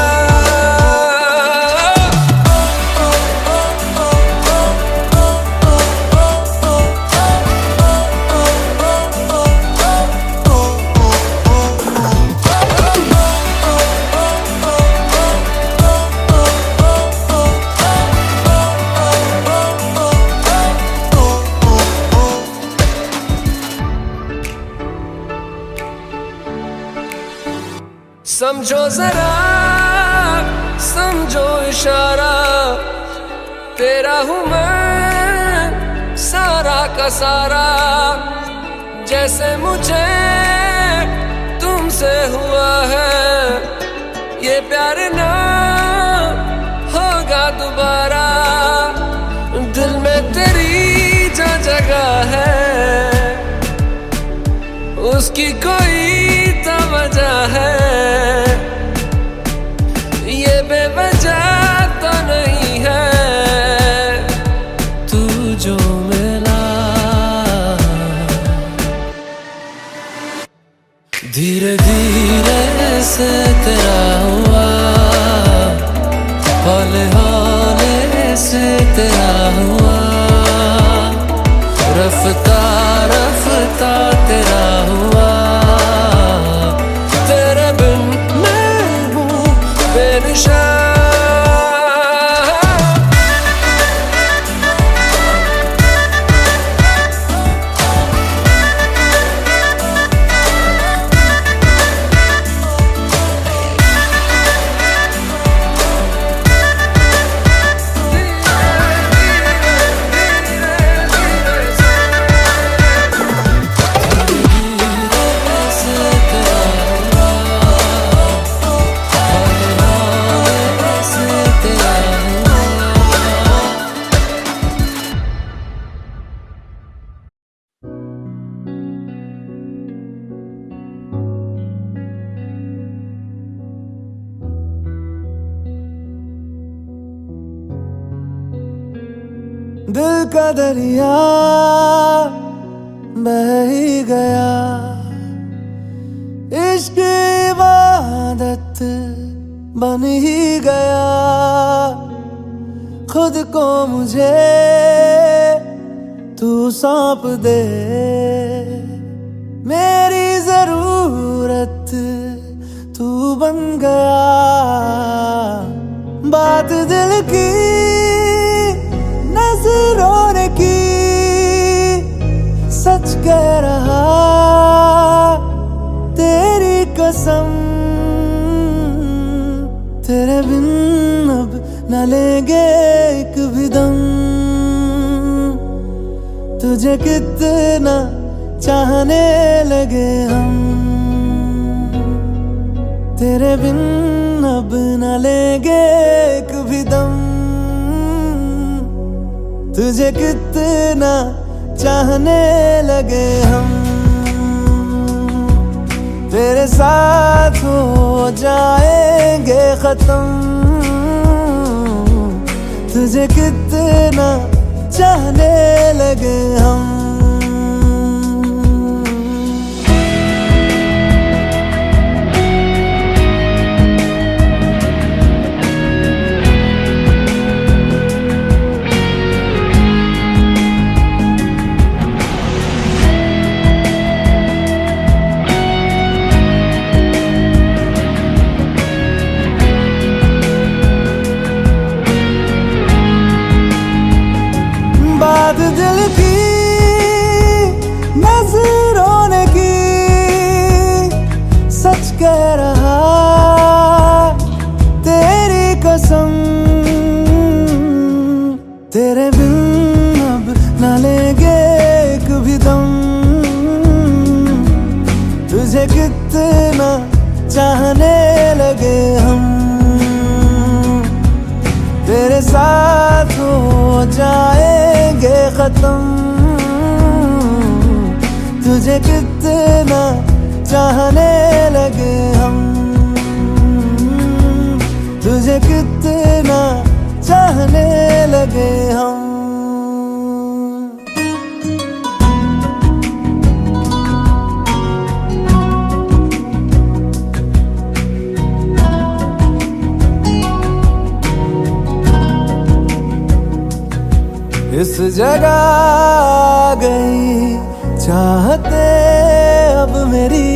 समझो जरा समझो इशारा, तेरा हूँ मैं सारा का सारा। जैसे मुझे तुमसे हुआ है ये प्यार ना होगा दोबारा। दिल में तेरी जो जगह है उसकी कोई तो वजह है, ये बेवजह तो नहीं है। तू जो मिला धीरे धीरे से तेरा हुआ, हौले हौले से तेरा हुआ, रफ्ता रफ्ता तेरा हुआ। तेरे बिन मैं हूँ बेनिशान। दिल का दरिया बह ही गया, इश्क इबादत बन ही गया। खुद को मुझे तू सौंप दे, मेरी जरूरत तू बन गया। बात दिल की नजरों ने की, सच कह रहा तेरी कसम। तेरे बिन अब न लेंगे एक भी दम, तुझे कितना चाहने लगे हम। तेरे बिन अब न लेंगे एक भी दम, तुझे कितना चाहने लगे हम। तेरे साथ हो जाएंगे खत्म, तुझे कितना चाहने लगे हम। बात दिल की नजरों ने की, सच कह रहा तेरी कसम। तेरे बिन अब न लेंगे एक भी दम, तुझे कितना चाहने लगे हम। तेरे साथ हो जाएंगे खत्म, तुझे कितना चाहने लगे हम। तुझे कितना चाहने लगे हम। इस जगह आ गई चाहते अब मेरी,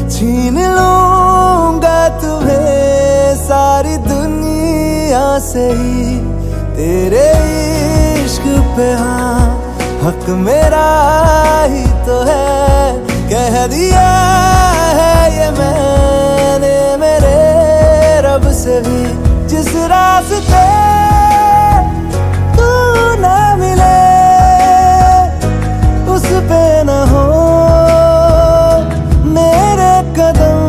छीन लूंगा तुम्हें सारी दुनिया से ही। तेरे इश्क पे हाँ हक मेरा ही तो है, कह दिया है ये मैंने मेरे जब से भी जिस रास्ते तू ना मिले उस पे न हो मेरे कदम,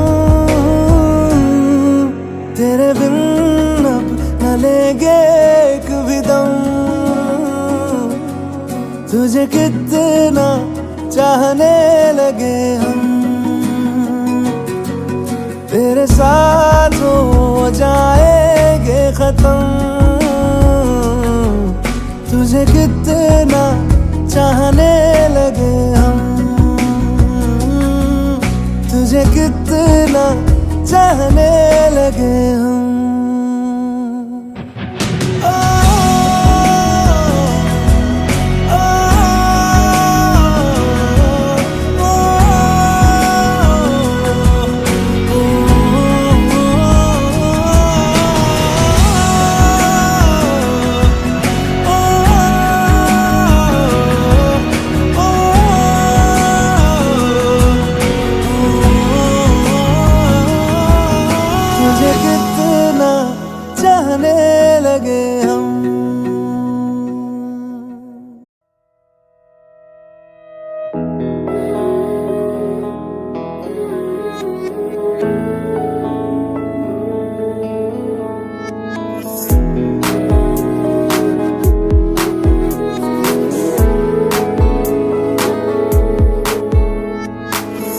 तेरे बिन अब न लेंगे एक भी दम। तुझे कितना चाहने लगे हम, तेरे साथ हो जाएंगे खत्म। तुझे कितना चाहने लगे हम, तुझे कितना चाहने लगे हम। तुझे कितना चाहने लगे हम।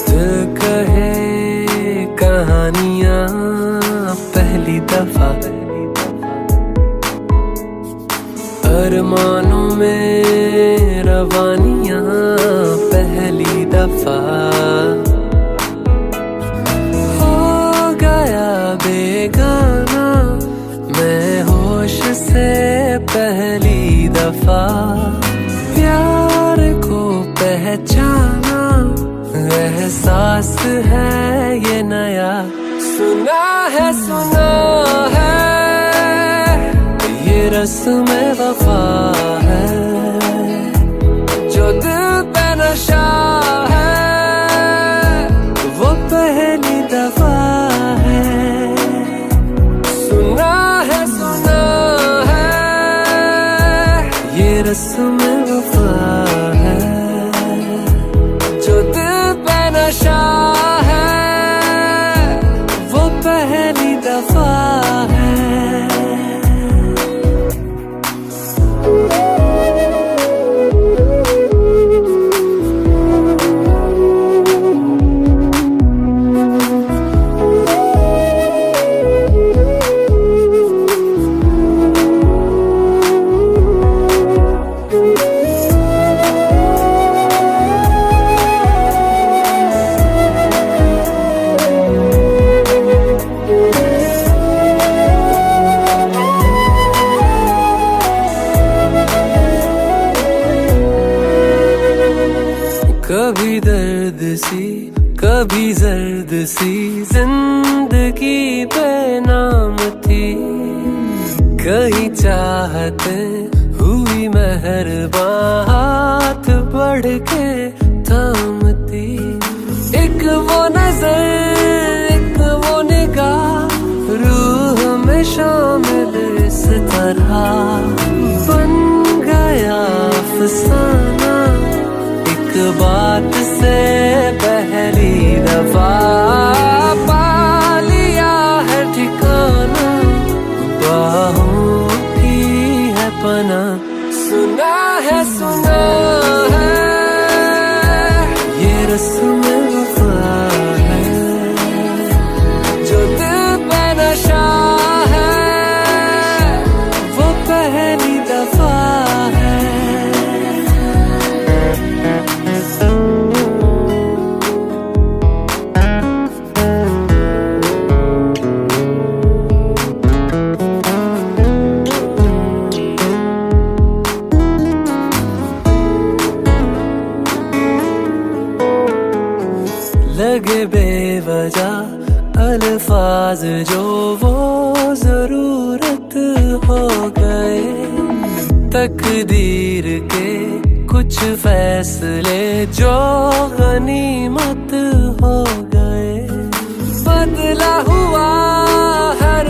दिल कहे कहानियां पहली दफा, अरमानों में रवानियां पहली दफा। हो गया बेगाना मैं होश से पहली दफा, प्यार को पहचाना एहसास है ये नया। सुना है ये रस्म वफा है, जो दिल पे नशा है वो पहली दफा है। सुना है ये रस्म वफा है, जो दिल पे नशा है वो पहली दफा है। कभी दर्द सी कभी जर्द सी जिंदगी बेनाम थी, कहीं चाहते हुई मेहरबान हाथ बढ़ के थामती। एक वो नजर एक वो निगाह रूह में शामिल इस तरह बन गया अफसाना, एक बात से पहली दफा पा लिया है ठिकाना, बाहों की है पना। सुना है ये रस्म वफा है, जो दिल पे नशा है वो पहली दफा है। लगे बेवजह अल्फाज जो वो जरूरत हो गए, तकदीर के कुछ फैसले जो गनीमत हो गए। बदला हुआ हर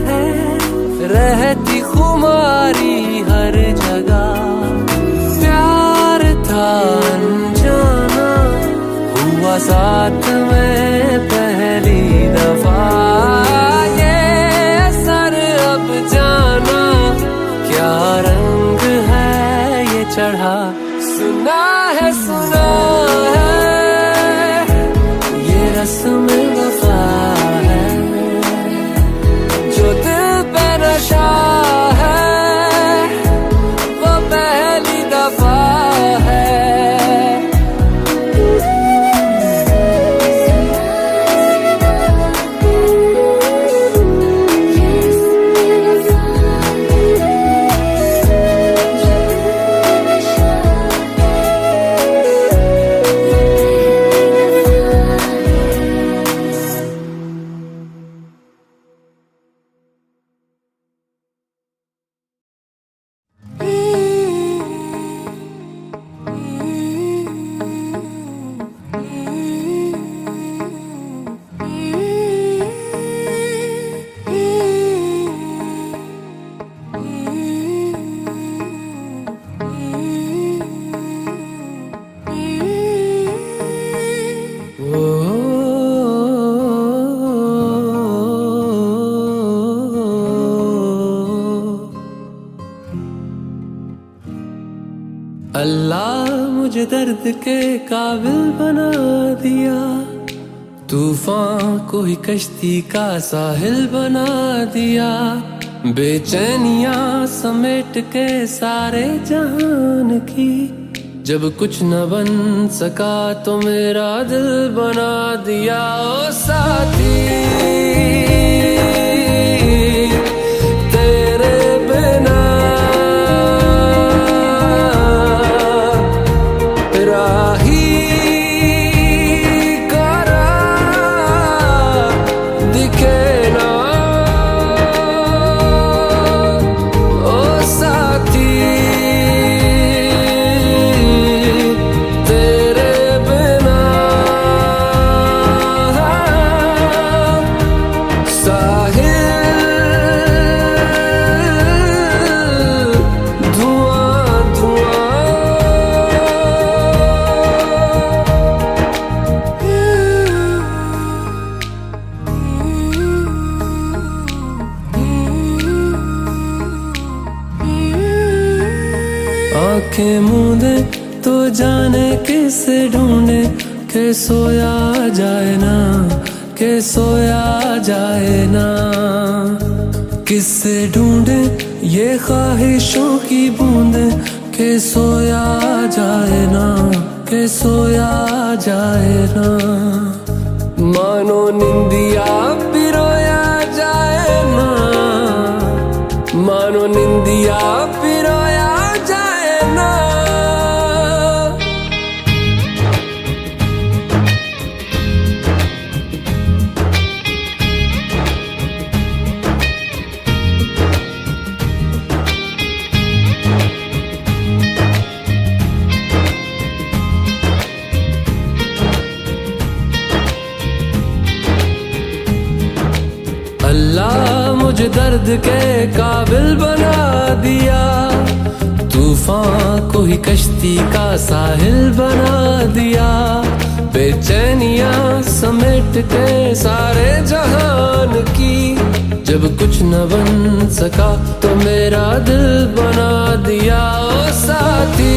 हैं, रहती खुमारी हर जगह। प्यार था अनजाना, हुआ साथ में पहली दफा। ये असर अब जाना, क्या रंग है ये चढ़ा। सुना है ये रस्म वफा है, जो दिल पे नशा है वो पहली दफा है। अल्लाह मुझे दर्द के काबिल बना दिया, तूफान को ही कश्ती का साहिल बना दिया। बेचैनियां समेट के सारे जहान की, जब कुछ न बन सका तो मेरा दिल बना दिया। ओ साथी आंखें मूंदे तो जाने किसे ढूंढे, के सोया जाए ना, के सोया जाए ना। किससे ढूंढे ये ख्वाहिशों की बूंदे, के सोया जाए ना, के सोया जाए ना। मानो निंदिया पिरोया जाए ना, मानो निंदिया पिरोया जाए ना। अल्लाह मुझे दर्द के काबिल बना दिया, तूफान को ही कश्ती का साहिल बना दिया। बेचैनियां समेट के सारे जहान की, जब कुछ न बन सका तो मेरा दिल बना दिया। ओ साथी